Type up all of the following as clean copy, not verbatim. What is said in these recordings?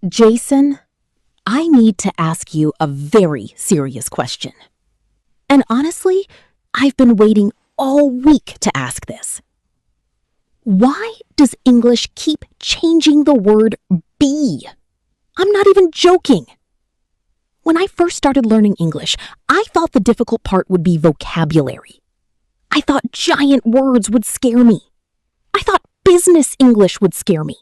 Jason, I need to ask you a very serious question. And honestly, I've been waiting all week to ask this. Why does English keep changing the word be? I'm not even joking. When I first started learning English, I thought the difficult part would be vocabulary. I thought giant words would scare me. I thought business English would scare me.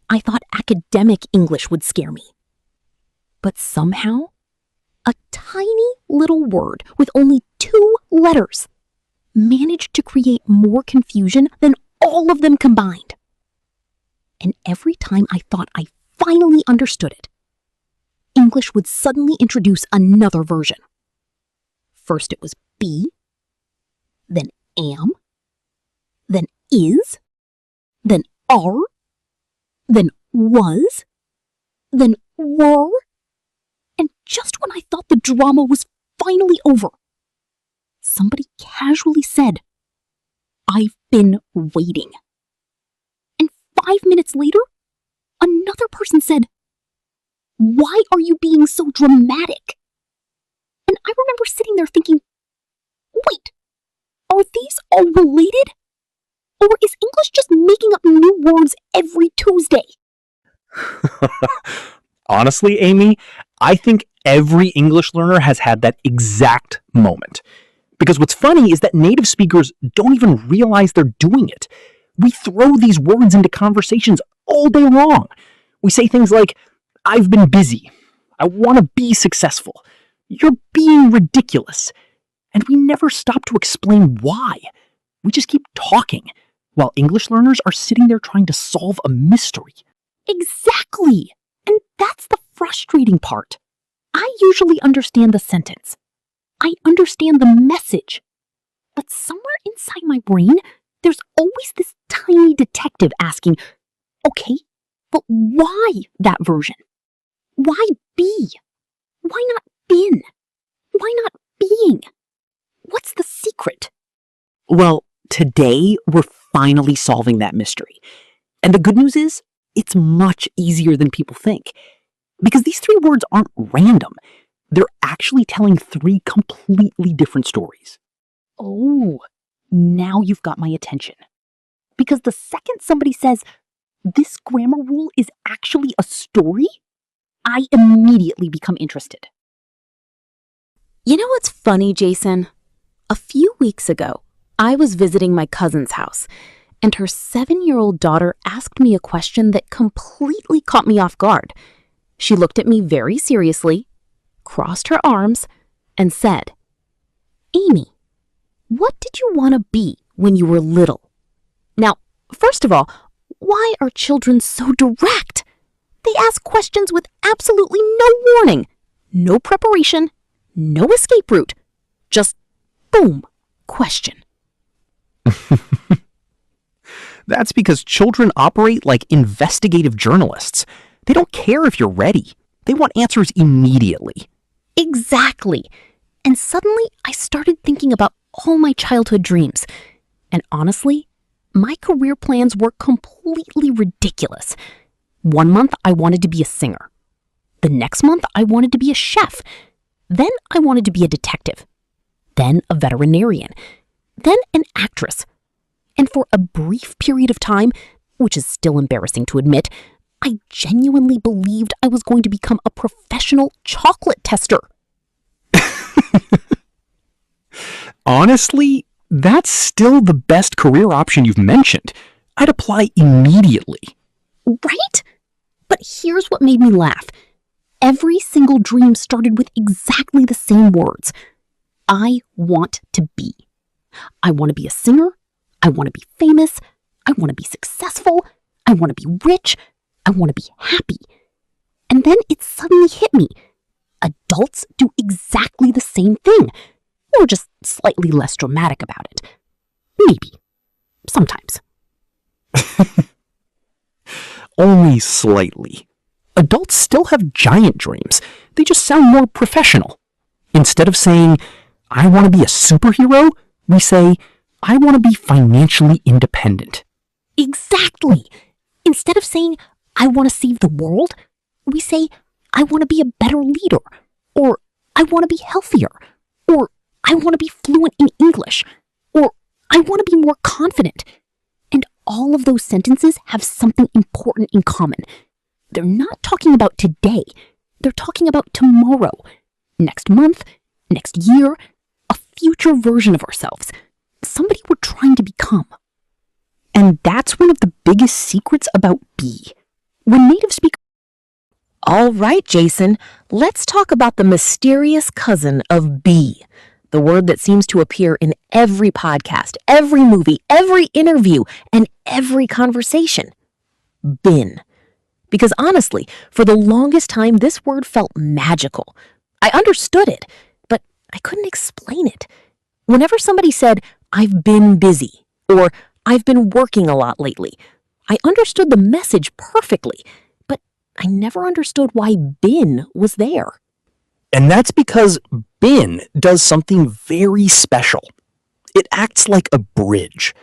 I thought academic English would scare me. But somehow, a tiny little word with only 2 letters managed to create more confusion than all of them combined. And every time I thought I finally understood it, English would suddenly introduce another version. First it was be, then am, then is, then are, then was, then were, and just when I thought the drama was finally over, somebody casually said, "I've been waiting." And 5 minutes later, another person said, "Why are you being so dramatic?" And I remember sitting there thinking, wait, are these all related? Or is English just making up new words every Tuesday? Honestly, Amy, I think every English learner has had that exact moment. Because what's funny is that native speakers don't even realize they're doing it. We throw these words into conversations all day long. We say things like, "I've been busy. I want to be successful. You're being ridiculous." And we never stop to explain why. We just keep talking, while English learners are sitting there trying to solve a mystery. Exactly! And that's the frustrating part. I usually understand the sentence. I understand the message. But somewhere inside my brain, there's always this tiny detective asking, okay, but why that version? Why be? Why not been? Why not being? What's the secret? Well, today we're finally solving that mystery. And the good news is, it's much easier than people think. Because these 3 words aren't random. They're actually telling 3 completely different stories. Oh, now you've got my attention. Because the second somebody says, this grammar rule is actually a story, I immediately become interested. You know what's funny, Jason? A few weeks ago, I was visiting my cousin's house, and her 7-year-old daughter asked me a question that completely caught me off guard. She looked at me very seriously, crossed her arms, and said, "Amy, what did you want to be when you were little?" Now, first of all, why are children so direct? They ask questions with absolutely no warning, no preparation, no escape route. Just boom, question. That's because children operate like investigative journalists. They don't care if you're ready. They want answers immediately. Exactly. And suddenly I started thinking about all my childhood dreams. And honestly, my career plans were completely ridiculous. 1 month I wanted to be a singer. The next month I wanted to be a chef. Then I wanted to be a detective. Then a veterinarian. Then an actress. And for a brief period of time, which is still embarrassing to admit, I genuinely believed I was going to become a professional chocolate tester. Honestly, that's still the best career option you've mentioned. I'd apply immediately. Right? But here's what made me laugh. Every single dream started with exactly the same words. I want to be. I want to be a singer. I want to be famous. I want to be successful. I want to be rich. I want to be happy. And then it suddenly hit me. Adults do exactly the same thing. Or just slightly less dramatic about it. Maybe. Sometimes. Only slightly. Adults still have giant dreams. They just sound more professional. Instead of saying, "I want to be a superhero," we say, "I want to be financially independent." Exactly. Instead of saying, "I want to save the world," We say, I want to be a better leader, or I want to be healthier, or I want to be fluent in English, or I want to be more confident. And all of those sentences have something important in common. They're not talking about today. They're talking about tomorrow, next month, next year, a future version of ourselves, somebody we're trying to become. And that's one of the biggest secrets about be. When native speakers... All right, Jason, let's talk about the mysterious cousin of be, the word that seems to appear in every podcast, every movie, every interview, and every conversation. Been. Because honestly, for the longest time, this word felt magical. I understood it, but I couldn't explain it. Whenever somebody said, I've been busy, or I've been working a lot lately, I understood the message perfectly, but I never understood why been was there. And that's because been does something very special. It acts like a bridge.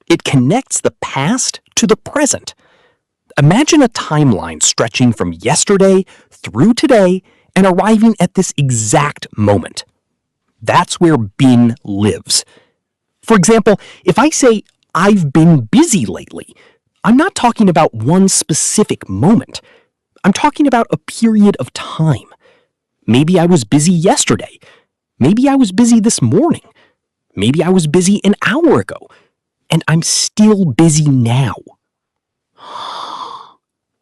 It connects the past to the present. Imagine a timeline stretching from yesterday through today and arriving at this exact moment. That's where been lives. For example, if I say, I've been busy lately, I'm not talking about one specific moment. I'm talking about a period of time. Maybe I was busy yesterday. Maybe I was busy this morning. Maybe I was busy an hour ago. And I'm still busy now.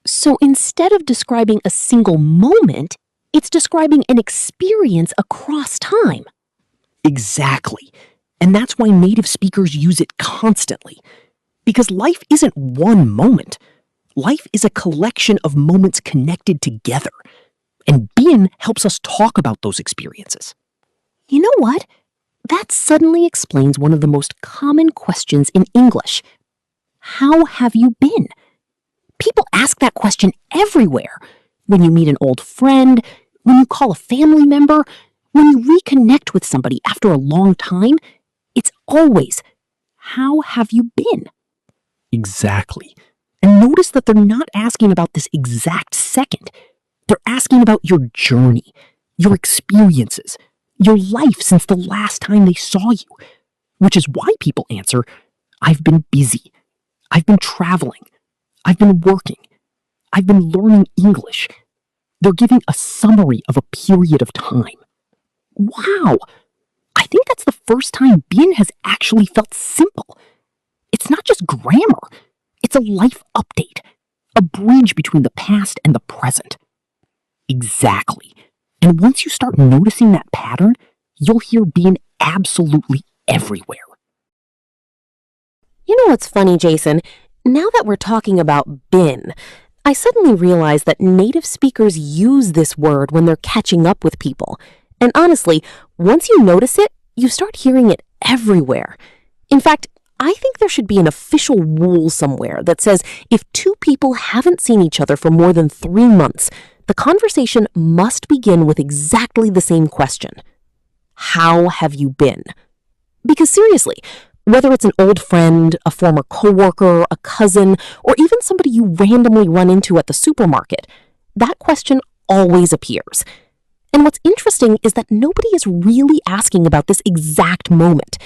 So instead of describing a single moment, it's describing an experience across time. Exactly. And that's why native speakers use it constantly. Because life isn't one moment. Life is a collection of moments connected together. And been helps us talk about those experiences. You know what? That suddenly explains one of the most common questions in English. How have you been? People ask that question everywhere. When you meet an old friend, when you call a family member, when you reconnect with somebody after a long time, it's always, how have you been? Exactly. And notice that they're not asking about this exact second. They're asking about your journey, your experiences, your life since the last time they saw you. Which is why people answer, I've been busy. I've been traveling. I've been working. I've been learning English. They're giving a summary of a period of time. Wow! I think that's the first time been has actually felt simple. It's not just grammar. It's a life update. A bridge between the past and the present. Exactly. And once you start noticing that pattern, you'll hear been absolutely everywhere. You know what's funny, Jason? Now that we're talking about been, I suddenly realize that native speakers use this word when they're catching up with people. And honestly, once you notice it, you start hearing it everywhere. In fact, I think there should be an official rule somewhere that says if two people haven't seen each other for more than 3 months, the conversation must begin with exactly the same question. How have you been? Because seriously, whether it's an old friend, a former coworker, a cousin, or even somebody you randomly run into at the supermarket, that question always appears. And what's interesting is that nobody is really asking about this exact moment.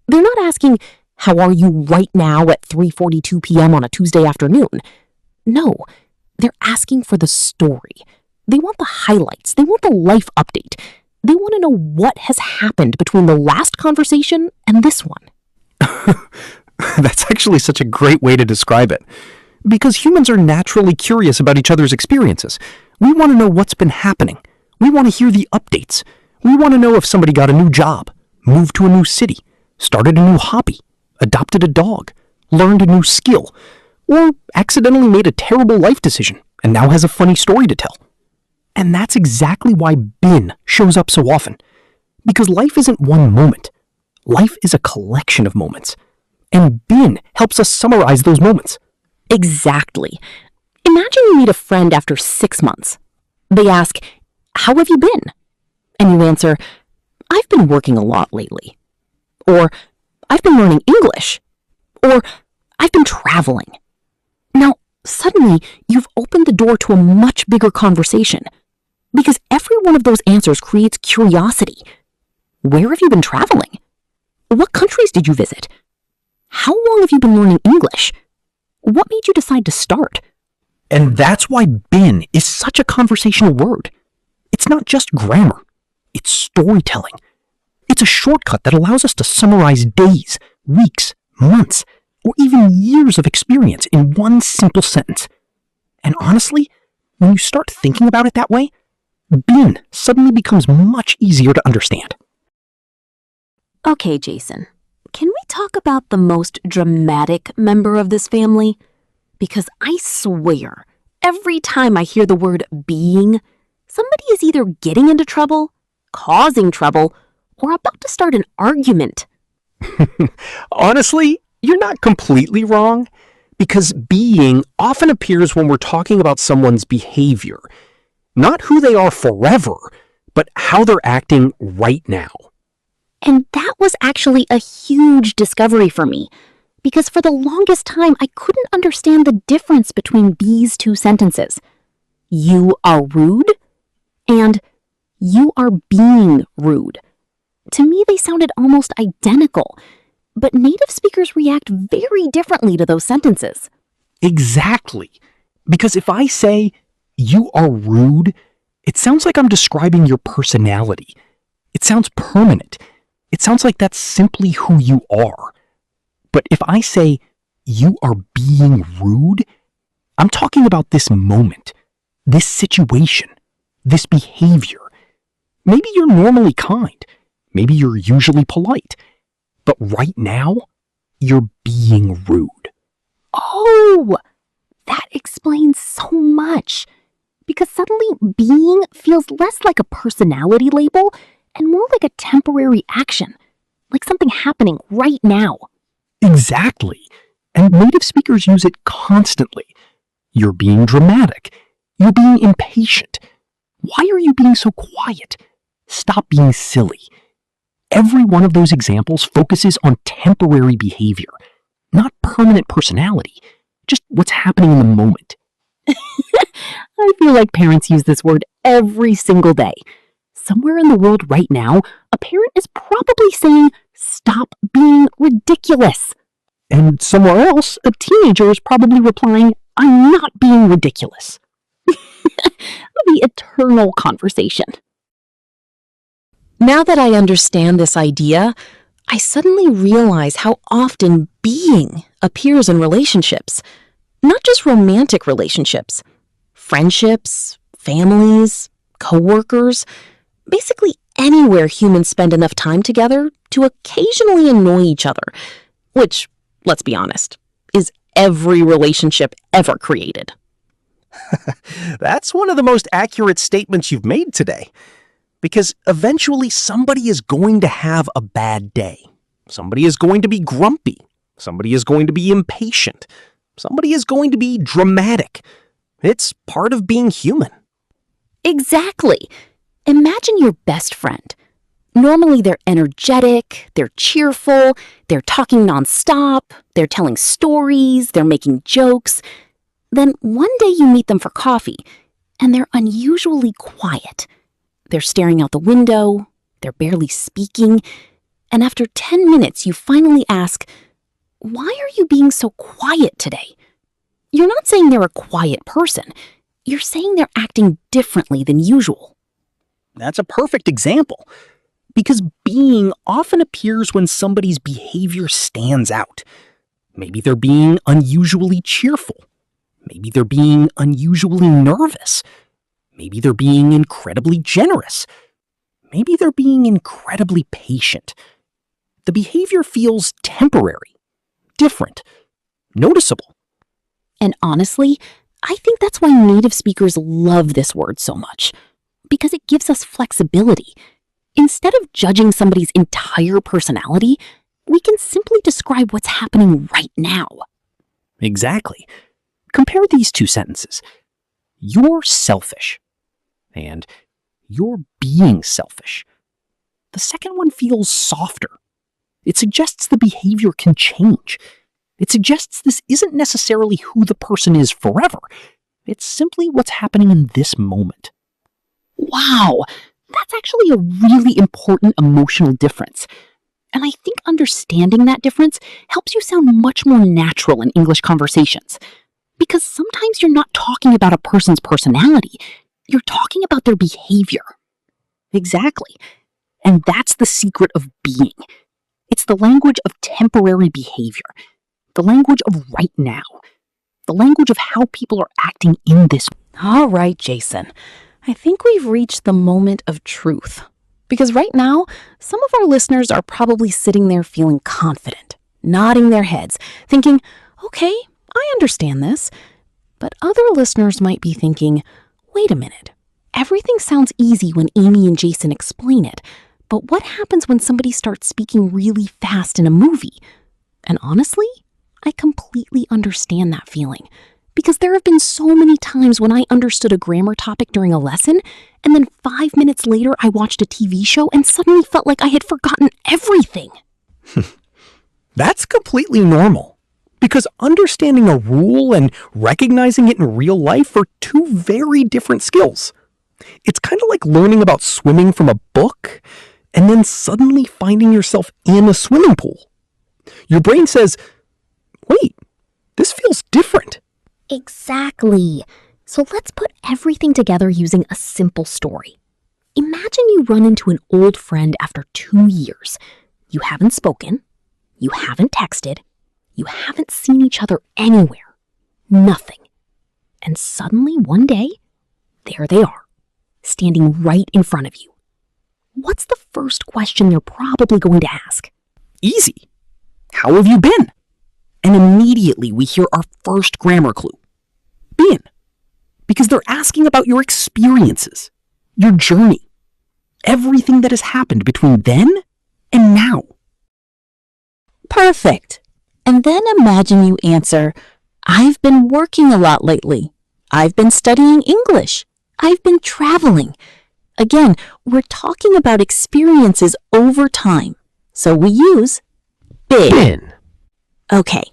They're not asking, how are you right now at 3:42 p.m. on a Tuesday afternoon? No, they're asking for the story. They want the highlights. They want the life update. They want to know what has happened between the last conversation and this one. That's actually such a great way to describe it. Because humans are naturally curious about each other's experiences. We want to know what's been happening. We want to hear the updates. We want to know if somebody got a new job, moved to a new city, started a new hobby, adopted a dog, learned a new skill, or accidentally made a terrible life decision and now has a funny story to tell. And that's exactly why been shows up so often. Because life isn't one moment. Life is a collection of moments. And been helps us summarize those moments. Exactly. Imagine you meet a friend after 6 months. They ask, how have you been? And you answer, I've been working a lot lately. Or, I've been learning English. Or, I've been traveling. Now, Suddenly, you've opened the door to a much bigger conversation. Because every one of those answers creates curiosity. Where have you been traveling? What countries did you visit? How long have you been learning English? What made you decide to start? And that's why been is such a conversational word. It's not just grammar. It's storytelling. It's a shortcut that allows us to summarize days, weeks, months, or even years of experience in one simple sentence. And honestly, when you start thinking about it that way, been suddenly becomes much easier to understand. Okay, Jason, can we talk about the most dramatic member of this family? Because I swear, every time I hear the word being, somebody is either getting into trouble, causing trouble, or about to start an argument. Honestly, you're not completely wrong, because being often appears when we're talking about someone's behavior. Not who they are forever, but how they're acting right now. And that was actually a huge discovery for me, because for the longest time I couldn't understand the difference between these two sentences. You are rude and you are being rude. To me, they sounded almost identical, but native speakers react very differently to those sentences. Exactly. Because if I say, you are rude, it sounds like I'm describing your personality. It sounds permanent. It sounds like that's simply who you are. But if I say, you are being rude, I'm talking about this moment, this situation, this behavior. Maybe you're normally kind. Maybe you're usually polite. But right now, you're being rude. Oh, that explains so much. Because suddenly being feels less like a personality label and more like a temporary action, like something happening right now. Exactly. And native speakers use it constantly. You're being dramatic. You're being impatient. Why are you being so quiet? Stop being silly. Every one of those examples focuses on temporary behavior, not permanent personality, just what's happening in the moment. I feel like parents use this word every single day. Somewhere in the world right now, a parent is probably saying, "Stop being ridiculous." And somewhere else, a teenager is probably replying, "I'm not being ridiculous." The eternal conversation. Now that I understand this idea, I suddenly realize how often being appears in relationships. Not just romantic relationships. Friendships, families, coworkers, basically anywhere humans spend enough time together to occasionally annoy each other, which, let's be honest, is every relationship ever created. That's one of the most accurate statements you've made today. Because eventually somebody is going to have a bad day. Somebody is going to be grumpy. Somebody is going to be impatient. Somebody is going to be dramatic. It's part of being human. Exactly. Imagine your best friend. Normally they're energetic, they're cheerful, they're talking nonstop, they're telling stories, they're making jokes. Then one day you meet them for coffee, and they're unusually quiet. They're staring out the window, they're barely speaking, and after 10 minutes you finally ask, "Why are you being so quiet today?" You're not saying they're a quiet person. You're saying they're acting differently than usual. That's a perfect example. Because being often appears when somebody's behavior stands out. Maybe they're being unusually cheerful. Maybe they're being unusually nervous. Maybe they're being incredibly generous. Maybe they're being incredibly patient. The behavior feels temporary, different, noticeable. And honestly, I think that's why native speakers love this word so much, because it gives us flexibility. Instead of judging somebody's entire personality, we can simply describe what's happening right now. Exactly. Compare these two sentences. You're selfish. And you're being selfish. The second one feels softer. It suggests the behavior can change. It suggests this isn't necessarily who the person is forever. It's simply what's happening in this moment. Wow, that's actually a really important emotional difference. And I think understanding that difference helps you sound much more natural in English conversations. Because sometimes you're not talking about a person's personality, you're talking about their behavior. Exactly. And that's the secret of being. It's the language of temporary behavior, the language of right now, the language of how people are acting in this. All right, Jason. I think we've reached the moment of truth. Because right now, some of our listeners are probably sitting there feeling confident, nodding their heads, thinking, okay, I understand this. But other listeners might be thinking, wait a minute, everything sounds easy when Amy and Jason explain it, but what happens when somebody starts speaking really fast in a movie? And honestly, I completely understand that feeling. Because there have been so many times when I understood a grammar topic during a lesson, and then 5 minutes later I watched a TV show and suddenly felt like I had forgotten everything. That's completely normal. Because understanding a rule and recognizing it in real life are two very different skills. It's kind of like learning about swimming from a book and then suddenly finding yourself in a swimming pool. Your brain says, wait, this feels different. Exactly. So let's put everything together using a simple story. Imagine you run into an old friend after 2 years. You haven't spoken, you haven't texted, you haven't seen each other anywhere. Nothing. And suddenly one day, there they are, standing right in front of you. What's the first question they're probably going to ask? Easy. How have you been? And immediately we hear our first grammar clue. Been. Because they're asking about your experiences, your journey, everything that has happened between then and now. Perfect. And then imagine you answer, I've been working a lot lately. I've been studying English. I've been traveling. Again, we're talking about experiences over time. So we use been. Okay,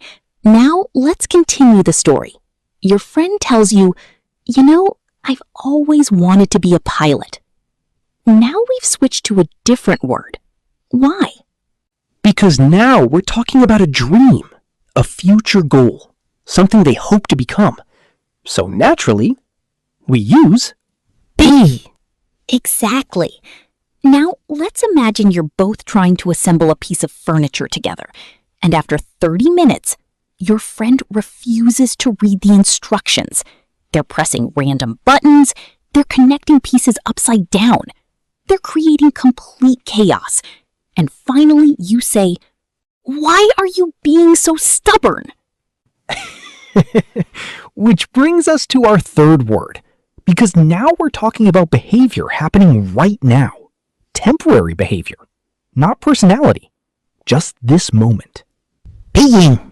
now let's continue the story. Your friend tells you, I've always wanted to be a pilot. Now we've switched to a different word. Why? Because now we're talking about a dream, a future goal, something they hope to become. So naturally, we use be. Exactly. Now let's imagine you're both trying to assemble a piece of furniture together, and after 30 minutes, your friend refuses to read the instructions. They're pressing random buttons, they're connecting pieces upside down, they're creating complete chaos. And finally you say, "Why are you being so stubborn?" Which brings us to our third word, because now we're talking about behavior happening right now. Temporary behavior, not personality, just this moment. Being.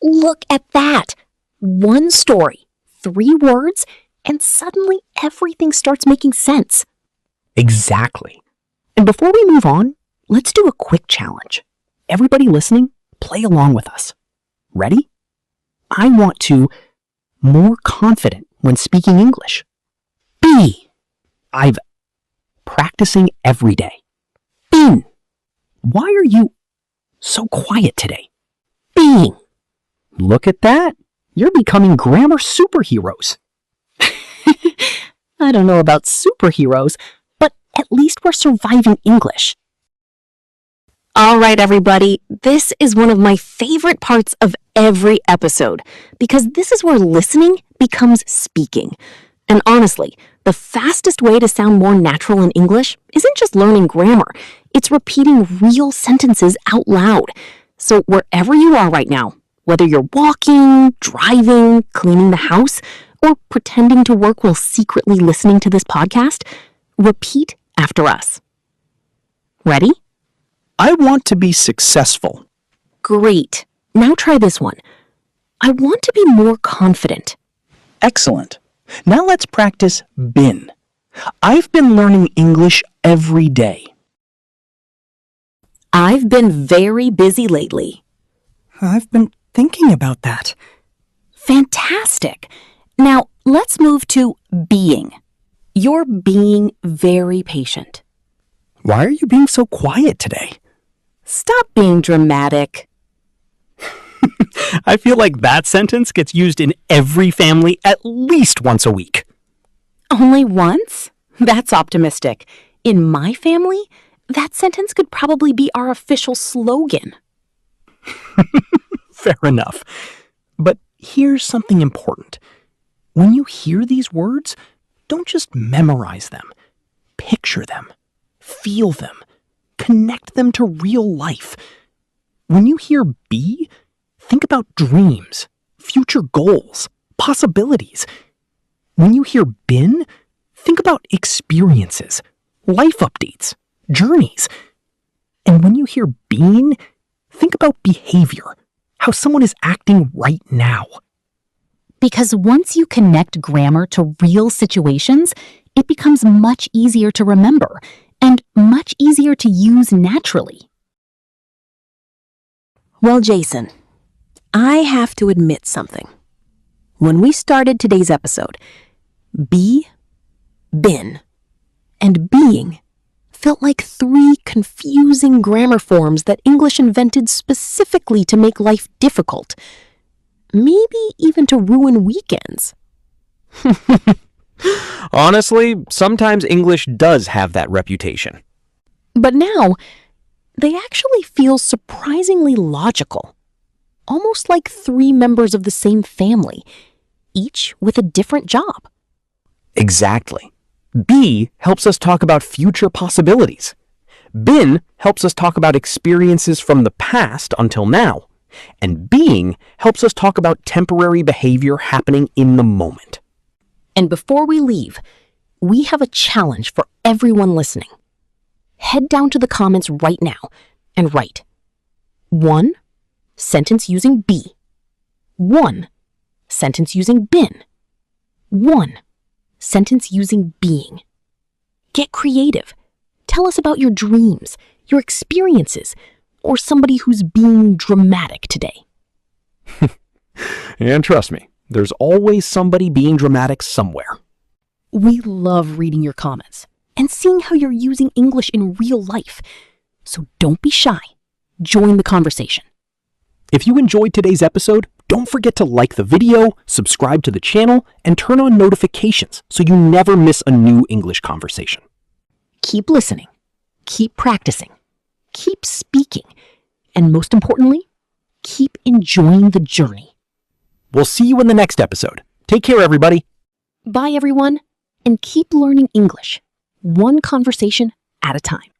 Look at that. One story, 3 words, and suddenly everything starts making sense. Exactly. And before we move on, let's do a quick challenge. Everybody listening, play along with us. Ready? I want to more confident when speaking English. Be. I've practicing every day. Been. Why are you so quiet today? Being. Look at that. You're becoming grammar superheroes. I don't know about superheroes, but at least we're surviving English. All right, everybody, this is one of my favorite parts of every episode because this is where listening becomes speaking. And honestly, the fastest way to sound more natural in English isn't just learning grammar, it's repeating real sentences out loud. So wherever you are right now, whether you're walking, driving, cleaning the house, or pretending to work while secretly listening to this podcast, repeat after us. Ready? I want to be successful. Great. Now try this one. I want to be more confident. Excellent. Now let's practice been. I've been learning English every day. I've been very busy lately. I've been thinking about that. Fantastic. Now, let's move to being. You're being very patient. Why are you being so quiet today? Stop being dramatic. I feel like that sentence gets used in every family at least once a week. Only once? That's optimistic. In my family, that sentence could probably be our official slogan. Fair enough. But here's something important. When you hear these words, don't just memorize them. Picture them. Feel them. Connect them to real life. When you hear be, think about dreams, future goals, possibilities. When you hear been, think about experiences, life updates, journeys. And when you hear being, think about behavior, how someone is acting right now. Because once you connect grammar to real situations, it becomes much easier to remember and much easier to use naturally. Well, Jason, I have to admit something. When we started today's episode, be, been, and being felt like three confusing grammar forms that English invented specifically to make life difficult. Maybe even to ruin weekends. Honestly, sometimes English does have that reputation. But now, they actually feel surprisingly logical. Almost like three members of the same family, each with a different job. Exactly. Be helps us talk about future possibilities. Been helps us talk about experiences from the past until now. And being helps us talk about temporary behavior happening in the moment. And before we leave, we have a challenge for everyone listening. Head down to the comments right now and write 1 sentence using be, 1 sentence using been, 1 sentence using being. Get creative. Tell us about your dreams, your experiences, or somebody who's being dramatic today. And trust me, there's always somebody being dramatic somewhere. We love reading your comments and seeing how you're using English in real life. So don't be shy. Join the conversation. If you enjoyed today's episode, don't forget to like the video, subscribe to the channel, and turn on notifications so you never miss a new English conversation. Keep listening. Keep practicing. Keep speaking. And most importantly, keep enjoying the journey. We'll see you in the next episode. Take care, everybody. Bye, everyone, and keep learning English, one conversation at a time.